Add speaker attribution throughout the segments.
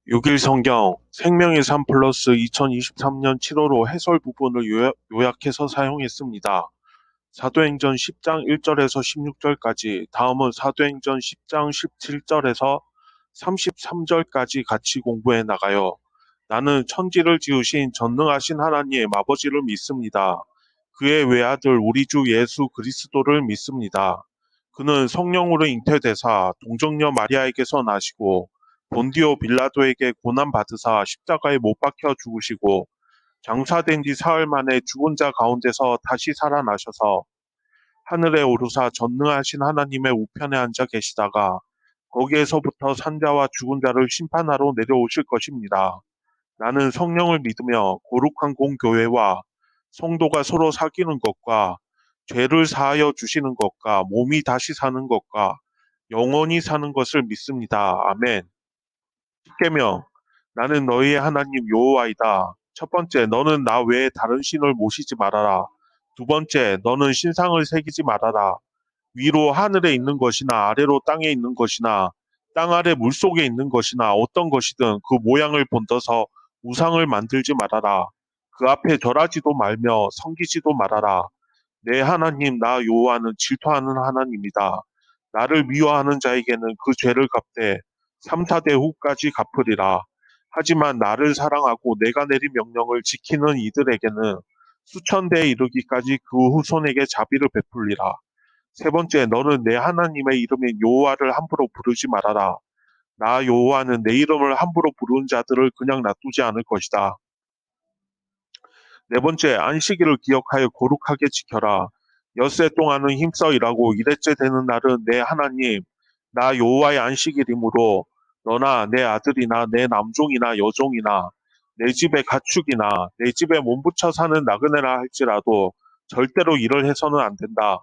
Speaker 1: 6일 성경 생명의 삶 플러스 2023년 7월호 해설 부분을 요약해서 사용했습니다. 사도행전 10장 1절에서 16절까지, 다음은 사도행전 10장 17절에서 33절까지 같이 공부해 나가요. 나는 천지를 지으신 전능하신 하나님 아버지를 믿습니다. 그의 외아들 우리 주 예수 그리스도를 믿습니다. 그는 성령으로 잉태되사 동정녀 마리아에게서 나시고 본디오 빌라도에게 고난 받으사 십자가에 못 박혀 죽으시고 장사된 지 사흘 만에 죽은 자 가운데서 다시 살아나셔서 하늘에 오르사 전능하신 하나님의 우편에 앉아 계시다가 거기에서부터 산자와 죽은 자를 심판하러 내려오실 것입니다. 나는 성령을 믿으며 거룩한 공교회와 성도가 서로 사귀는 것과 죄를 사하여 주시는 것과 몸이 다시 사는 것과 영원히 사는 것을 믿습니다. 아멘. 십계명. 나는 너희의 하나님 여호와이다. 첫 번째, 너는 나 외에 다른 신을 모시지 말아라. 두 번째, 너는 신상을 새기지 말아라. 위로 하늘에 있는 것이나 아래로 땅에 있는 것이나 땅 아래 물속에 있는 것이나 어떤 것이든 그 모양을 본떠서 우상을 만들지 말아라. 그 앞에 절하지도 말며 섬기지도 말아라. 내 하나님 나 여호와는 질투하는 하나님이다. 나를 미워하는 자에게는 그 죄를 갚되 3, 4대 후까지 갚으리라. 하지만 나를 사랑하고 내가 내린 명령을 지키는 이들에게는 수천 대에 이르기까지 그 후손에게 자비를 베풀리라. 세 번째, 너는 내 하나님의 이름인 여호와를 함부로 부르지 말아라. 나 여호와는 내 이름을 함부로 부르는 자들을 그냥 놔두지 않을 것이다. 네 번째, 안식일을 기억하여 거룩하게 지켜라. 엿새 동안은 힘써 일하고 이레째 되는 날은 내 하나님, 나 여호와의 안식일이므로 너나 내 아들이나 내 남종이나 여종이나 내 집의 가축이나 내 집에 몸붙여 사는 나그네라 할지라도 절대로 일을 해서는 안 된다.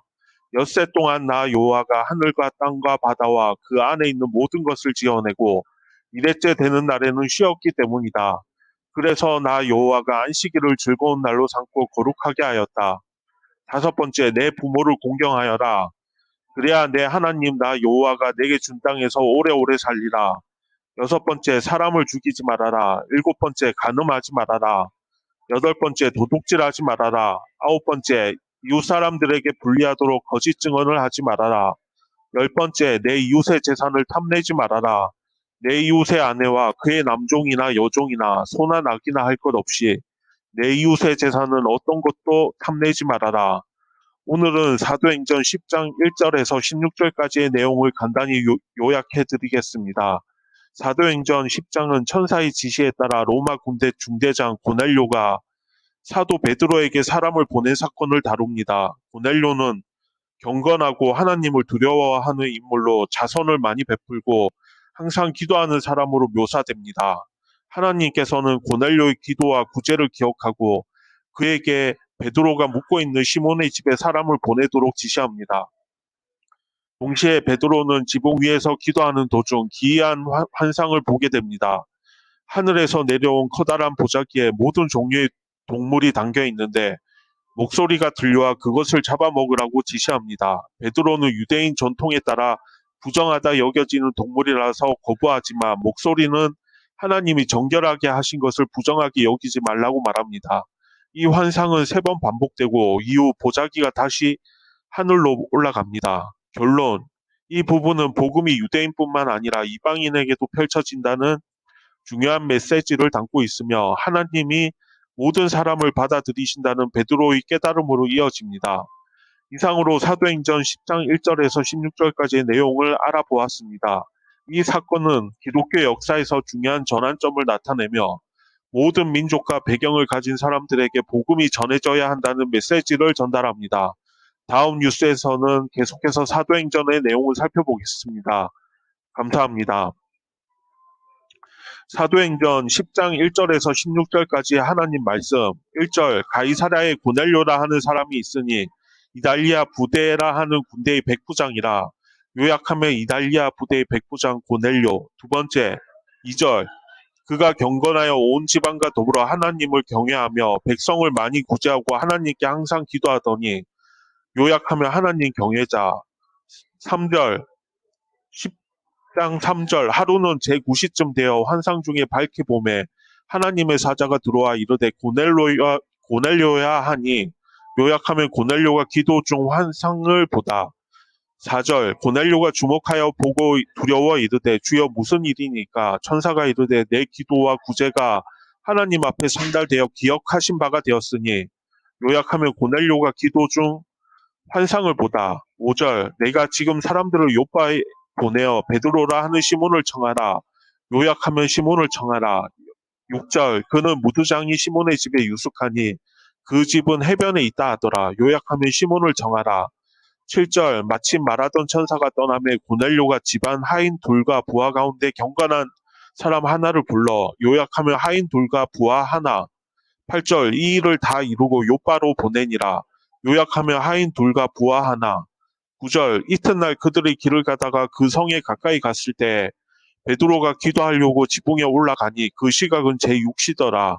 Speaker 1: 엿새 동안 나 여호와가 하늘과 땅과 바다와 그 안에 있는 모든 것을 지어내고 이레째 되는 날에는 쉬었기 때문이다. 그래서 나 여호와가 안식일을 즐거운 날로 삼고 거룩하게 하였다. 다섯 번째, 내 부모를 공경하여라. 그래야 내 하나님 나 여호와가 내게 준 땅에서 오래오래 살리라. 여섯 번째, 사람을 죽이지 말아라. 일곱 번째, 간음하지 말아라. 여덟 번째, 도둑질하지 말아라. 아홉 번째, 이웃 사람들에게 불리하도록 거짓 증언을 하지 말아라. 열 번째, 내 이웃의 재산을 탐내지 말아라. 내 이웃의 아내와 그의 남종이나 여종이나 소나 낙이나 할 것 없이 내 이웃의 재산은 어떤 것도 탐내지 말아라. 오늘은 사도행전 10장 1절에서 16절까지의 내용을 간단히 요약해 드리겠습니다. 사도행전 10장은 천사의 지시에 따라 로마 군대 중대장 고넬료가 사도 베드로에게 사람을 보낸 사건을 다룹니다. 고넬료는 경건하고 하나님을 두려워하는 인물로 자선을 많이 베풀고 항상 기도하는 사람으로 묘사됩니다. 하나님께서는 고넬료의 기도와 구제를 기억하고 그에게 베드로가 묵고 있는 시몬의 집에 사람을 보내도록 지시합니다. 동시에 베드로는 지붕 위에서 기도하는 도중 기이한 환상을 보게 됩니다. 하늘에서 내려온 커다란 보자기에 모든 종류의 동물이 담겨 있는데 목소리가 들려와 그것을 잡아먹으라고 지시합니다. 베드로는 유대인 전통에 따라 부정하다 여겨지는 동물이라서 거부하지만 목소리는 하나님이 정결하게 하신 것을 부정하게 여기지 말라고 말합니다. 이 환상은 세 번 반복되고 이후 보자기가 다시 하늘로 올라갑니다. 결론, 이 부분은 복음이 유대인뿐만 아니라 이방인에게도 펼쳐진다는 중요한 메시지를 담고 있으며 하나님이 모든 사람을 받아들이신다는 베드로의 깨달음으로 이어집니다. 이상으로 사도행전 10장 1절에서 16절까지의 내용을 알아보았습니다. 이 사건은 기독교 역사에서 중요한 전환점을 나타내며 모든 민족과 배경을 가진 사람들에게 복음이 전해져야 한다는 메시지를 전달합니다. 다음 뉴스에서는 계속해서 사도행전의 내용을 살펴보겠습니다. 감사합니다. 사도행전 10장 1절에서 16절까지의 하나님 말씀. 1절, 가이사랴에 고넬료라 하는 사람이 있으니 이달리아 부대라 하는 군대의 백부장이라. 요약하면 이달리아 부대의 백부장 고넬료. 두 번째, 2절, 그가 경건하여 온 지방과 더불어 하나님을 경외하며 백성을 많이 구제하고 하나님께 항상 기도하더니. 요약하면 하나님 경외자. 3절, 장 3절 하루는 제9시쯤 되어 환상 중에 밝게 보매 하나님의 사자가 들어와 이르되 고넬료야 하니 요약하면 고넬료가 기도 중 환상을 보다. 4절 고넬료가 주목하여 보고 두려워 이르되 주여 무슨 일이니까 천사가 이르되 내 기도와 구제가 하나님 앞에 상달되어 기억하신 바가 되었으니 요약하면 고넬료가 기도 중 환상을 보다. 5절 내가 지금 사람들을 요바에 보내어 베드로라 하는 시몬을 청하라. 요약하면 시몬을 청하라. 6절 그는 무두장이 시몬의 집에 유숙하니 그 집은 해변에 있다 하더라. 요약하면 시몬을 정하라. 7절 마침 말하던 천사가 떠나매 고넬료가 집안 하인 둘과 부하 가운데 경건한 사람 하나를 불러 요약하면 하인 둘과 부하 하나. 8절 이 일을 다 이루고 요바로 보내니라. 요약하면 하인 둘과 부하 하나. 9절 이튿날 그들의 길을 가다가 그 성에 가까이 갔을 때 베드로가 기도하려고 지붕에 올라가니 그 시각은 제6시더라.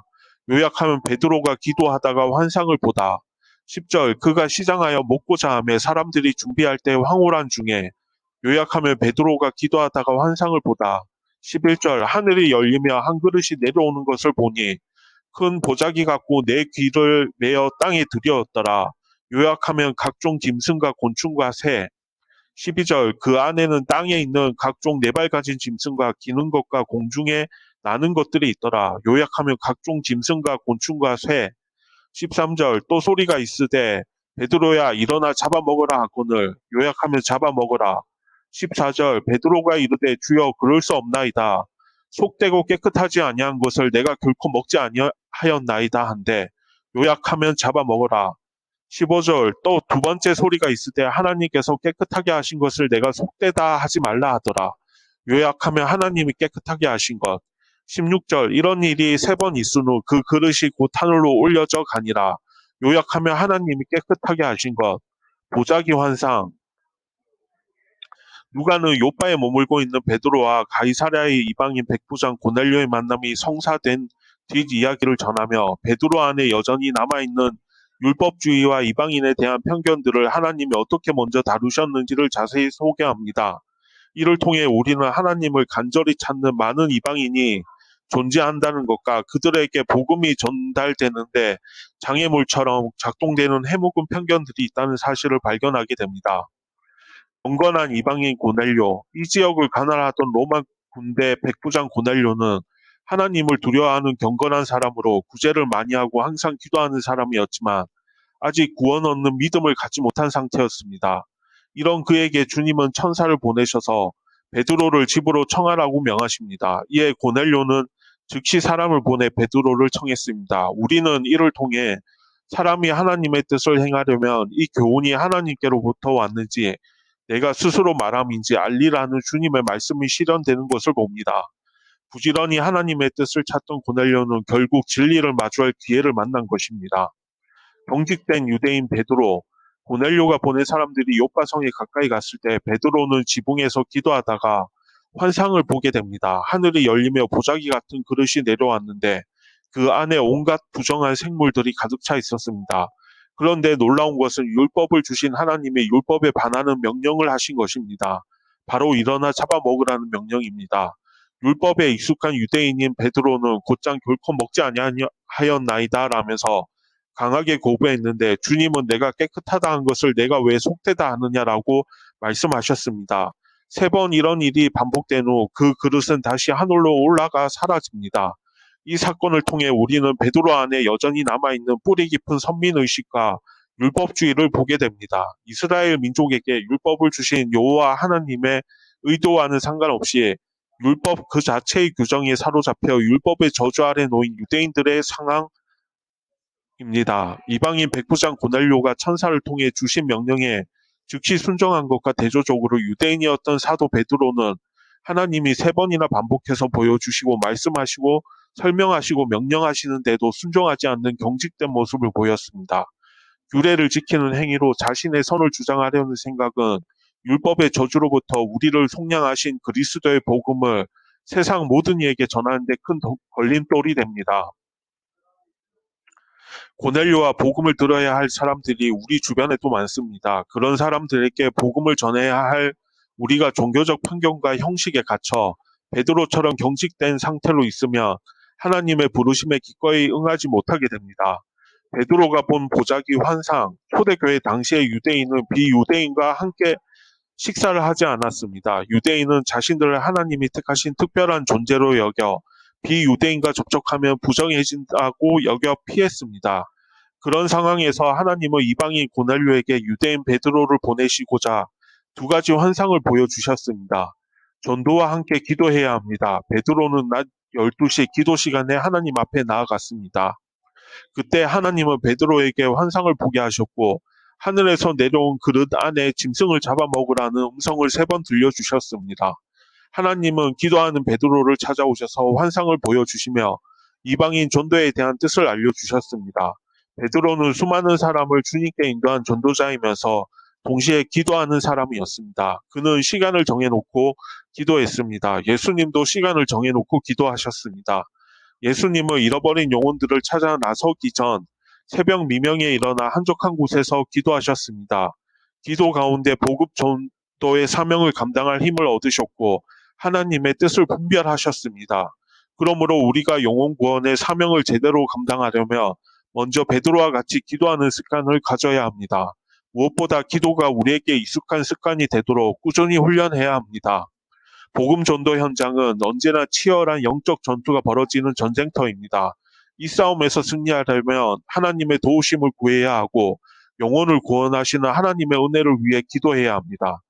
Speaker 1: 요약하면 베드로가 기도하다가 환상을 보다. 10절 그가 시장하여 먹고자 하며 사람들이 준비할 때 황홀한 중에 요약하면 베드로가 기도하다가 환상을 보다. 11절 하늘이 열리며 한 그릇이 내려오는 것을 보니 큰 보자기 같고 내 귀를 메어 땅에 들여었더라. 요약하면 각종 짐승과 곤충과 새. 12절 그 안에는 땅에 있는 각종 네 발 가진 짐승과 기는 것과 공중에 나는 것들이 있더라. 요약하면 각종 짐승과 곤충과 새. 13절 또 소리가 있으되 베드로야 일어나 잡아먹으라 하거늘 요약하면 잡아먹으라. 14절 베드로가 이르되 주여 그럴 수 없나이다. 속되고 깨끗하지 아니한 것을 내가 결코 먹지 아니하였나이다 한데 요약하면 잡아먹으라. 15절 또 두 번째 소리가 있을 때 하나님께서 깨끗하게 하신 것을 내가 속되다 하지 말라 하더라. 요약하면 하나님이 깨끗하게 하신 것. 16절 이런 일이 세 번 있은 후 그 그릇이 곧 하늘로 올려져 가니라. 요약하면 하나님이 깨끗하게 하신 것. 보자기 환상. 누가는 요바에 머물고 있는 베드로와 가이사랴의 이방인 백부장 고넬료의 만남이 성사된 뒷이야기를 전하며 베드로 안에 여전히 남아있는 율법주의와 이방인에 대한 편견들을 하나님이 어떻게 먼저 다루셨는지를 자세히 소개합니다. 이를 통해 우리는 하나님을 간절히 찾는 많은 이방인이 존재한다는 것과 그들에게 복음이 전달되는데 장애물처럼 작동되는 해묵은 편견들이 있다는 사실을 발견하게 됩니다. 경건한 이방인 고넬료, 이 지역을 가난하던 로마 군대 백부장 고넬료는 하나님을 두려워하는 경건한 사람으로 구제를 많이 하고 항상 기도하는 사람이었지만 아직 구원 얻는 믿음을 갖지 못한 상태였습니다. 이런 그에게 주님은 천사를 보내셔서 베드로를 집으로 청하라고 명하십니다. 이에 고넬료는 즉시 사람을 보내 베드로를 청했습니다. 우리는 이를 통해 사람이 하나님의 뜻을 행하려면 이 교훈이 하나님께로부터 왔는지 내가 스스로 말함인지 알리라는 주님의 말씀이 실현되는 것을 봅니다. 부지런히 하나님의 뜻을 찾던 고넬료는 결국 진리를 마주할 기회를 만난 것입니다. 경직된 유대인 베드로, 고넬료가 보낸 사람들이 요바성에 가까이 갔을 때 베드로는 지붕에서 기도하다가 환상을 보게 됩니다. 하늘이 열리며 보자기 같은 그릇이 내려왔는데 그 안에 온갖 부정한 생물들이 가득 차 있었습니다. 그런데 놀라운 것은 율법을 주신 하나님의 율법에 반하는 명령을 하신 것입니다. 바로 일어나 잡아먹으라는 명령입니다. 율법에 익숙한 유대인인 베드로는 곧장 결코 먹지 아니하였나이다 라면서 강하게 고백했는데 주님은 내가 깨끗하다 한 것을 내가 왜 속되다 하느냐라고 말씀하셨습니다. 세 번 이런 일이 반복된 후 그 그릇은 다시 하늘로 올라가 사라집니다. 이 사건을 통해 우리는 베드로 안에 여전히 남아있는 뿌리 깊은 선민의식과 율법주의를 보게 됩니다. 이스라엘 민족에게 율법을 주신 여호와 하나님의 의도와는 상관없이 율법 그 자체의 규정에 사로잡혀 율법의 저주 아래 놓인 유대인들의 상황입니다. 이방인 백부장 고넬료가 천사를 통해 주신 명령에 즉시 순종한 것과 대조적으로 유대인이었던 사도 베드로는 하나님이 세 번이나 반복해서 보여주시고 말씀하시고 설명하시고 명령하시는데도 순종하지 않는 경직된 모습을 보였습니다. 규례를 지키는 행위로 자신의 선을 주장하려는 생각은 율법의 저주로부터 우리를 속량하신 그리스도의 복음을 세상 모든 이에게 전하는 데 큰 걸림돌이 됩니다. 고넬료와 복음을 들어야 할 사람들이 우리 주변에도 많습니다. 그런 사람들에게 복음을 전해야 할 우리가 종교적 편견과 형식에 갇혀 베드로처럼 경직된 상태로 있으면 하나님의 부르심에 기꺼이 응하지 못하게 됩니다. 베드로가 본 보자기 환상, 초대교회 당시의 유대인은 비유대인과 함께 식사를 하지 않았습니다. 유대인은 자신들을 하나님이 택하신 특별한 존재로 여겨 비유대인과 접촉하면 부정해진다고 여겨 피했습니다. 그런 상황에서 하나님은 이방인 고넬료에게 유대인 베드로를 보내시고자 두 가지 환상을 보여주셨습니다. 전도와 함께 기도해야 합니다. 베드로는 낮 12시 기도 시간에 하나님 앞에 나아갔습니다. 그때 하나님은 베드로에게 환상을 보게 하셨고 하늘에서 내려온 그릇 안에 짐승을 잡아먹으라는 음성을 3번 들려주셨습니다. 하나님은 기도하는 베드로를 찾아오셔서 환상을 보여주시며 이방인 전도에 대한 뜻을 알려주셨습니다. 베드로는 수많은 사람을 주님께 인도한 전도자이면서 동시에 기도하는 사람이었습니다. 그는 시간을 정해놓고 기도했습니다. 예수님도 시간을 정해놓고 기도하셨습니다. 예수님은 잃어버린 영혼들을 찾아 나서기 전 새벽 미명에 일어나 한적한 곳에서 기도하셨습니다. 기도 가운데 복음 전도의 사명을 감당할 힘을 얻으셨고 하나님의 뜻을 분별하셨습니다. 그러므로 우리가 영혼 구원의 사명을 제대로 감당하려면 먼저 베드로와 같이 기도하는 습관을 가져야 합니다. 무엇보다 기도가 우리에게 익숙한 습관이 되도록 꾸준히 훈련해야 합니다. 복음 전도 현장은 언제나 치열한 영적 전투가 벌어지는 전쟁터입니다. 이 싸움에서 승리하려면 하나님의 도우심을 구해야 하고 영혼을 구원하시는 하나님의 은혜를 위해 기도해야 합니다.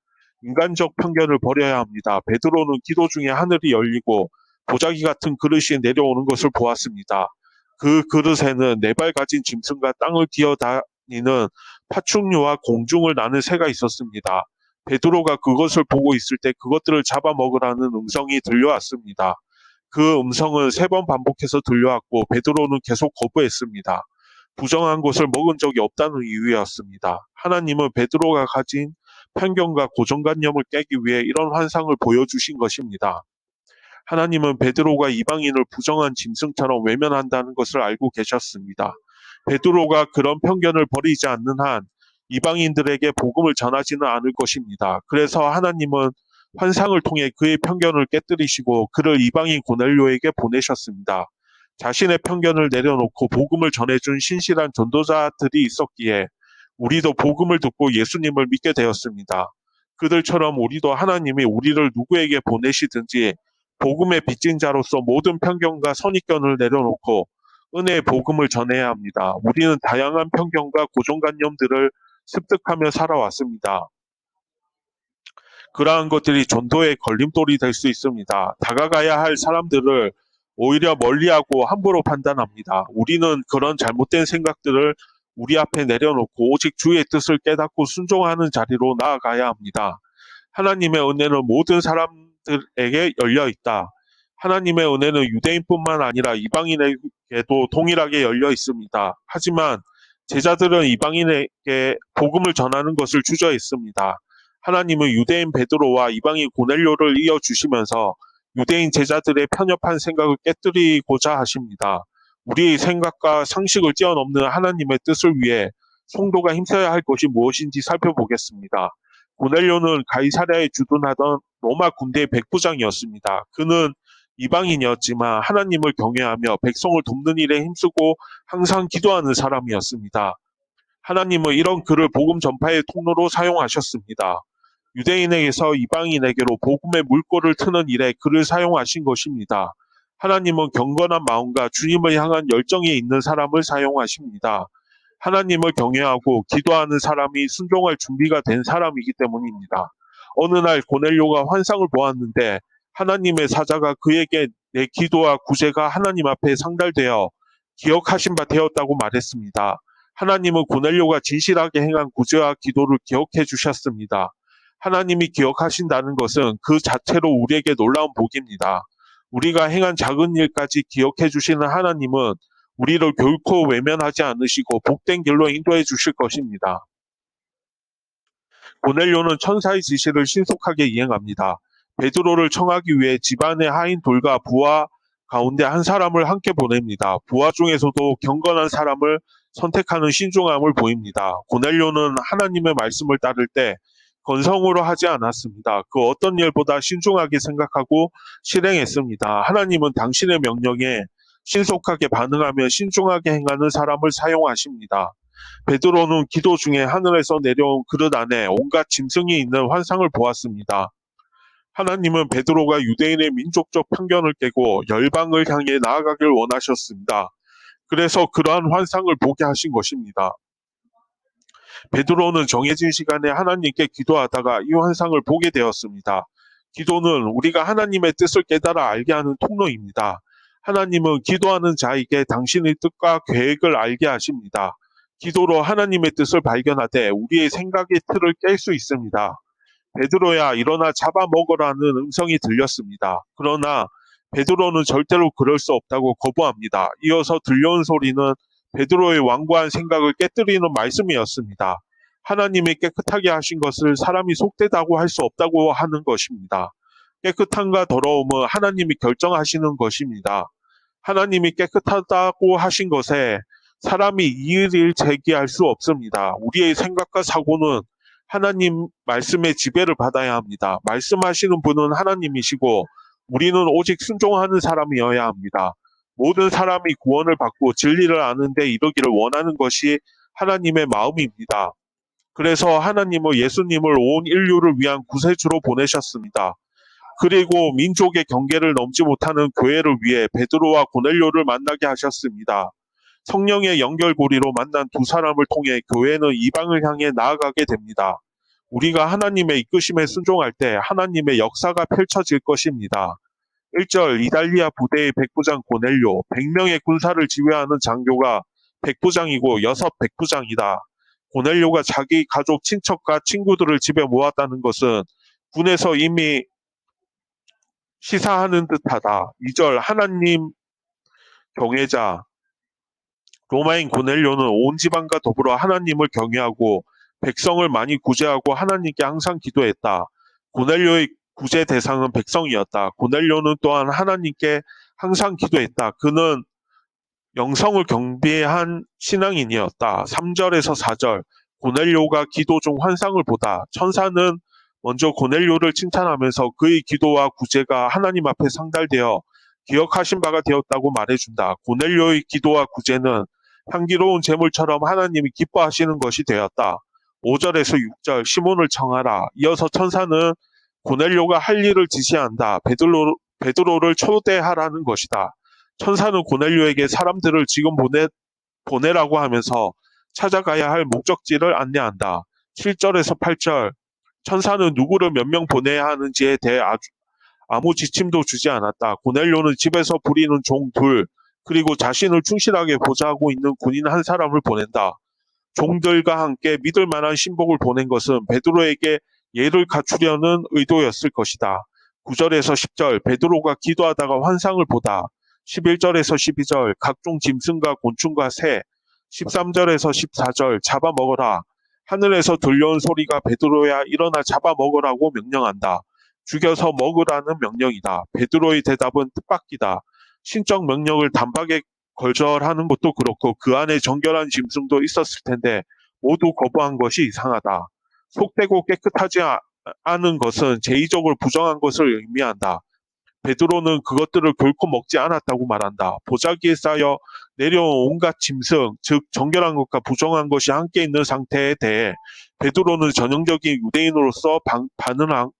Speaker 1: 인간적 편견을 버려야 합니다. 베드로는 기도 중에 하늘이 열리고 보자기 같은 그릇이 내려오는 것을 보았습니다. 그 그릇에는 4발 가진 짐승과 땅을 기어다니는 파충류와 공중을 나는 새가 있었습니다. 베드로가 그것을 보고 있을 때 그것들을 잡아먹으라는 음성이 들려왔습니다. 그 음성은 3번 반복해서 들려왔고 베드로는 계속 거부했습니다. 부정한 것을 먹은 적이 없다는 이유였습니다. 하나님은 베드로가 가진 편견과 고정관념을 깨기 위해 이런 환상을 보여주신 것입니다. 하나님은 베드로가 이방인을 부정한 짐승처럼 외면한다는 것을 알고 계셨습니다. 베드로가 그런 편견을 버리지 않는 한 이방인들에게 복음을 전하지는 않을 것입니다. 그래서 하나님은 환상을 통해 그의 편견을 깨뜨리시고 그를 이방인 고넬료에게 보내셨습니다. 자신의 편견을 내려놓고 복음을 전해준 신실한 전도자들이 있었기에 우리도 복음을 듣고 예수님을 믿게 되었습니다. 그들처럼 우리도 하나님이 우리를 누구에게 보내시든지 복음의 빚진 자로서 모든 편견과 선입견을 내려놓고 은혜의 복음을 전해야 합니다. 우리는 다양한 편견과 고정관념들을 습득하며 살아왔습니다. 그러한 것들이 전도의 걸림돌이 될 수 있습니다. 다가가야 할 사람들을 오히려 멀리하고 함부로 판단합니다. 우리는 그런 잘못된 생각들을 우리 앞에 내려놓고 오직 주의 뜻을 깨닫고 순종하는 자리로 나아가야 합니다. 하나님의 은혜는 모든 사람들에게 열려 있다. 하나님의 은혜는 유대인뿐만 아니라 이방인에게도 동일하게 열려 있습니다. 하지만 제자들은 이방인에게 복음을 전하는 것을 주저했습니다. 하나님은 유대인 베드로와 이방인 고넬료를 이어주시면서 유대인 제자들의 편협한 생각을 깨뜨리고자 하십니다. 우리의 생각과 상식을 뛰어넘는 하나님의 뜻을 위해 성도가 힘써야 할 것이 무엇인지 살펴보겠습니다. 고넬료는 가이사랴에 주둔하던 로마 군대의 백부장이었습니다. 그는 이방인이었지만 하나님을 경외하며 백성을 돕는 일에 힘쓰고 항상 기도하는 사람이었습니다. 하나님은 이런 그를 복음 전파의 통로로 사용하셨습니다. 유대인에게서 이방인에게로 복음의 물꼬를 트는 일에 그를 사용하신 것입니다. 하나님은 경건한 마음과 주님을 향한 열정이 있는 사람을 사용하십니다. 하나님을 경외하고 기도하는 사람이 순종할 준비가 된 사람이기 때문입니다. 어느 날 고넬료가 환상을 보았는데 하나님의 사자가 그에게 내 기도와 구제가 하나님 앞에 상달되어 기억하신 바 되었다고 말했습니다. 하나님은 고넬료가 진실하게 행한 구제와 기도를 기억해 주셨습니다. 하나님이 기억하신다는 것은 그 자체로 우리에게 놀라운 복입니다. 우리가 행한 작은 일까지 기억해 주시는 하나님은 우리를 결코 외면하지 않으시고 복된 길로 인도해 주실 것입니다. 고넬료는 천사의 지시를 신속하게 이행합니다. 베드로를 청하기 위해 집안의 하인 둘과 부하 가운데 한 사람을 함께 보냅니다. 부하 중에서도 경건한 사람을 선택하는 신중함을 보입니다. 고넬료는 하나님의 말씀을 따를 때 건성으로 하지 않았습니다. 그 어떤 일보다 신중하게 생각하고 실행했습니다. 하나님은 당신의 명령에 신속하게 반응하며 신중하게 행하는 사람을 사용하십니다. 베드로는 기도 중에 하늘에서 내려온 그릇 안에 온갖 짐승이 있는 환상을 보았습니다. 하나님은 베드로가 유대인의 민족적 편견을 깨고 열방을 향해 나아가길 원하셨습니다. 그래서 그러한 환상을 보게 하신 것입니다. 베드로는 정해진 시간에 하나님께 기도하다가 이 환상을 보게 되었습니다. 기도는 우리가 하나님의 뜻을 깨달아 알게 하는 통로입니다. 하나님은 기도하는 자에게 당신의 뜻과 계획을 알게 하십니다. 기도로 하나님의 뜻을 발견하되 우리의 생각의 틀을 깰 수 있습니다. 베드로야 일어나 잡아먹으라는 음성이 들렸습니다. 그러나 베드로는 절대로 그럴 수 없다고 거부합니다. 이어서 들려온 소리는 베드로의 완고한 생각을 깨뜨리는 말씀이었습니다. 하나님이 깨끗하게 하신 것을 사람이 속되다고 할 수 없다고 하는 것입니다. 깨끗함과 더러움은 하나님이 결정하시는 것입니다. 하나님이 깨끗하다고 하신 것에 사람이 이의를 제기할 수 없습니다. 우리의 생각과 사고는 하나님 말씀의 지배를 받아야 합니다. 말씀하시는 분은 하나님이시고 우리는 오직 순종하는 사람이어야 합니다. 모든 사람이 구원을 받고 진리를 아는 데 이르기를 원하는 것이 하나님의 마음입니다. 그래서 하나님은 예수님을 온 인류를 위한 구세주로 보내셨습니다. 그리고 민족의 경계를 넘지 못하는 교회를 위해 베드로와 고넬료를 만나게 하셨습니다. 성령의 연결고리로 만난 두 사람을 통해 교회는 이방을 향해 나아가게 됩니다. 우리가 하나님의 이끄심에 순종할 때 하나님의 역사가 펼쳐질 것입니다. 1절 이달리아 부대의 백부장 고넬료, 100명의 군사를 지휘하는 장교가 백부장이고 여섯 백부장이다. 고넬료가 자기 가족, 친척과 친구들을 집에 모았다는 것은 군에서 이미 시사하는 듯하다. 2절 하나님 경외자, 로마인 고넬료는 온 지방과 더불어 하나님을 경외하고 백성을 많이 구제하고 하나님께 항상 기도했다. 고넬료의 구제 대상은 백성이었다. 고넬료는 또한 하나님께 항상 기도했다. 그는 영성을 경배한 신앙인이었다. 3절에서 4절 고넬료가 기도 중 환상을 보다. 천사는 먼저 고넬료를 칭찬하면서 그의 기도와 구제가 하나님 앞에 상달되어 기억하신 바가 되었다고 말해준다. 고넬료의 기도와 구제는 향기로운 제물처럼 하나님이 기뻐하시는 것이 되었다. 5절에서 6절 시몬을 청하라. 이어서 천사는 고넬료가 할 일을 지시한다. 베드로를 초대하라는 것이다. 천사는 고넬료에게 사람들을 지금 보내라고 하면서 찾아가야 할 목적지를 안내한다. 7절에서 8절 천사는 누구를 몇 명 보내야 하는지에 대해 아무 지침도 주지 않았다. 고넬료는 집에서 부리는 종 둘, 그리고 자신을 충실하게 보좌하고 있는 군인 한 사람을 보낸다. 종들과 함께 믿을 만한 신복을 보낸 것은 베드로에게 예를 갖추려는 의도였을 것이다. 9절에서 10절 베드로가 기도하다가 환상을 보다. 11절에서 12절 각종 짐승과 곤충과 새. 13절에서 14절 잡아먹어라. 하늘에서 들려온 소리가 베드로야 일어나 잡아먹으라고 명령한다. 죽여서 먹으라는 명령이다. 베드로의 대답은 뜻밖이다. 신적 명령을 단박에 거절하는 것도 그렇고 그 안에 정결한 짐승도 있었을 텐데 모두 거부한 것이 이상하다. 속되고 깨끗하지 않은 것은 제의적으로 부정한 것을 의미한다. 베드로는 그것들을 결코 먹지 않았다고 말한다. 보자기에 쌓여 내려온 온갖 짐승, 즉 정결한 것과 부정한 것이 함께 있는 상태에 대해 베드로는 전형적인 유대인으로서 반응한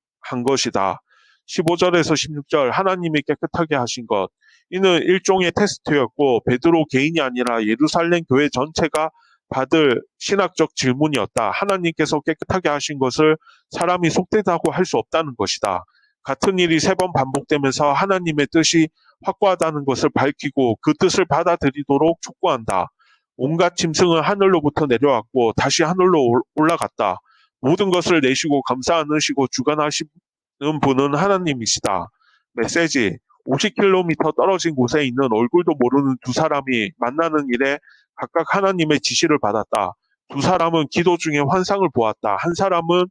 Speaker 1: 것이다. 15절에서 16절 하나님이 깨끗하게 하신 것. 이는 일종의 테스트였고 베드로 개인이 아니라 예루살렘 교회 전체가 받을 신학적 질문이었다. 하나님께서 깨끗하게 하신 것을 사람이 속되다고 할 수 없다는 것이다. 같은 일이 3번 반복되면서 하나님의 뜻이 확고하다는 것을 밝히고 그 뜻을 받아들이도록 촉구한다. 온갖 짐승은 하늘로부터 내려왔고 다시 하늘로 올라갔다. 모든 것을 내시고 감싸 안으시고 주관하시는 분은 하나님이시다. 메시지 50km 떨어진 곳에 있는 얼굴도 모르는 두 사람이 만나는 일에 각각 하나님의 지시를 받았다. 두 사람은 기도 중에 환상을 보았다. 한 사람은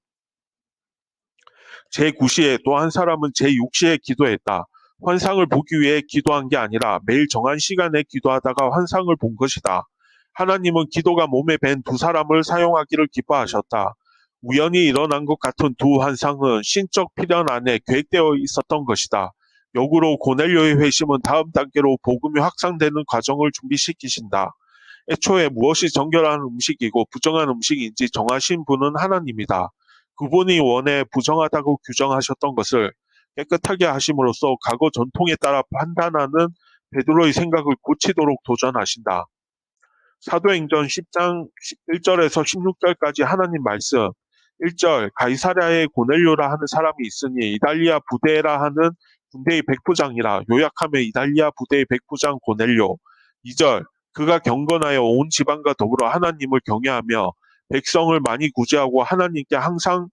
Speaker 1: 제9시에 또 한 사람은 제6시에 기도했다. 환상을 보기 위해 기도한 게 아니라 매일 정한 시간에 기도하다가 환상을 본 것이다. 하나님은 기도가 몸에 밴 두 사람을 사용하기를 기뻐하셨다. 우연히 일어난 것 같은 두 환상은 신적 필연 안에 계획되어 있었던 것이다. 역으로 고넬료의 회심은 다음 단계로 복음이 확산되는 과정을 준비시키신다. 애초에 무엇이 정결한 음식이고 부정한 음식인지 정하신 분은 하나님이다. 그분이 원해 부정하다고 규정하셨던 것을 깨끗하게 하심으로써 과거 전통에 따라 판단하는 베드로의 생각을 고치도록 도전하신다. 사도행전 10장 1절에서 16절까지 하나님 말씀. 1절 가이사랴에 고넬료라 하는 사람이 있으니 이달리아 부대라 하는 군대의 백부장이라. 요약하면 이달리아 부대의 백부장 고넬료. 2절 그가 경건하여 온 지방과 더불어 하나님을 경외하며 백성을 많이 구제하고 하나님께 항상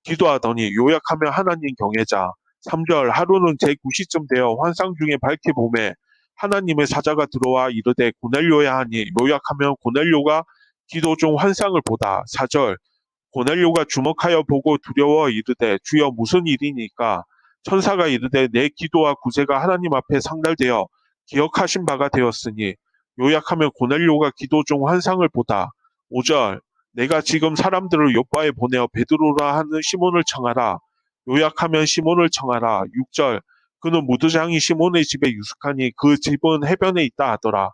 Speaker 1: 기도하더니. 요약하면 하나님 경외자. 3절 하루는 제9시쯤 되어 환상 중에 밝히 보매 하나님의 사자가 들어와 이르되 고넬료야 하니. 요약하면 고넬료가 기도 중 환상을 보다. 4절 고넬료가 주목하여 보고 두려워 이르되 주여 무슨 일이니까. 천사가 이르되 내 기도와 구제가 하나님 앞에 상달되어 기억하신 바가 되었으니. 요약하면 고넬료가 기도 중 환상을 보다. 5절 내가 지금 사람들을 요바에 보내어 베드로라 하는 시몬을 청하라. 요약하면 시몬을 청하라. 6절 그는 무드장이 시몬의 집에 유숙하니 그 집은 해변에 있다 하더라.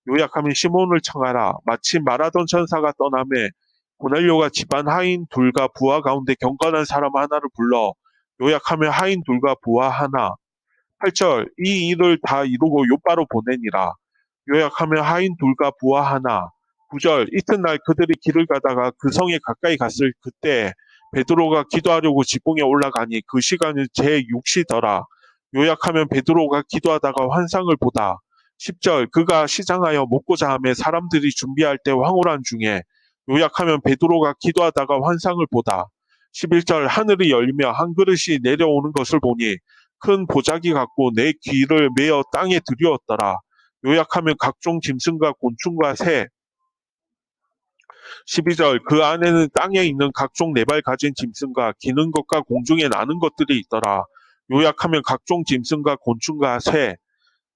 Speaker 1: 요약하면 시몬을 청하라. 마침 말하던 천사가 떠나매 고넬료가 집안 하인 둘과 부하 가운데 경건한 사람 하나를 불러. 요약하면 하인 둘과 부하 하나. 8절 이 일을 다 이루고 요바로 보내니라. 요약하면 하인 둘과 부하 하나. 9절 이튿날 그들이 길을 가다가 그 성에 가까이 갔을 그때 베드로가 기도하려고 지붕에 올라가니 그 시간은 제6시더라. 요약하면 베드로가 기도하다가 환상을 보다. 10절 그가 시장하여 먹고자 하며 사람들이 준비할 때 황홀한 중에. 요약하면 베드로가 기도하다가 환상을 보다. 11절 하늘이 열리며 한 그릇이 내려오는 것을 보니 큰 보자기 같고 내 귀를 메어 땅에 들이었더라. 요약하면 각종 짐승과 곤충과 새. 12절 그 안에는 땅에 있는 각종 네 발 가진 짐승과 기는 것과 공중에 나는 것들이 있더라. 요약하면 각종 짐승과 곤충과 새.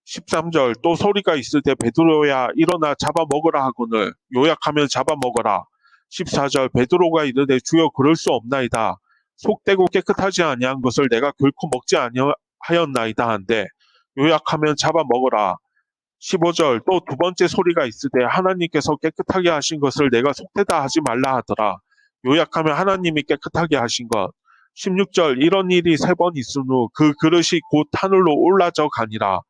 Speaker 1: 13절 또 소리가 있을 때 베드로야 일어나 잡아먹으라 하거늘. 요약하면 잡아먹어라. 14절 베드로가 이르되 주여 그럴 수 없나이다. 속되고 깨끗하지 아니한 것을 내가 결코 먹지 아니하였나이다 한데. 요약하면 잡아먹어라. 15절 또 두 번째 소리가 있을 때 하나님께서 깨끗하게 하신 것을 내가 속되다 하지 말라 하더라. 요약하면 하나님이 깨끗하게 하신 것. 16절 이런 일이 세 번 있은 후 그 그릇이 곧 하늘로 올라져 가니라.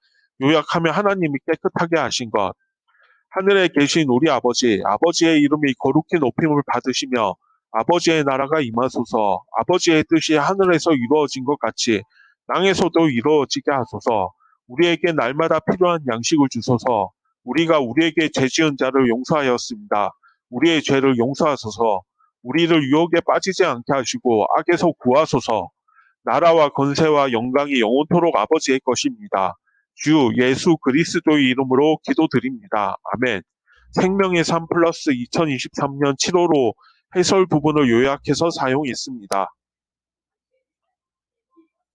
Speaker 1: 요약하면 하나님이 깨끗하게 하신 것. 하늘에 계신 우리 아버지, 아버지의 이름이 거룩히 높임을 받으시며 아버지의 나라가 임하소서. 아버지의 뜻이 하늘에서 이루어진 것 같이 땅에서도 이루어지게 하소서. 우리에게 날마다 필요한 양식을 주소서. 우리가 우리에게 죄지은 자를 용서하였습니다. 우리의 죄를 용서하소서. 우리를 유혹에 빠지지 않게 하시고 악에서 구하소서. 나라와 권세와 영광이 영원토록 아버지의 것입니다. 주 예수 그리스도의 이름으로 기도드립니다. 아멘. 생명의 삶 플러스 2023년 7월호 해설 부분을 요약해서 사용했습니다.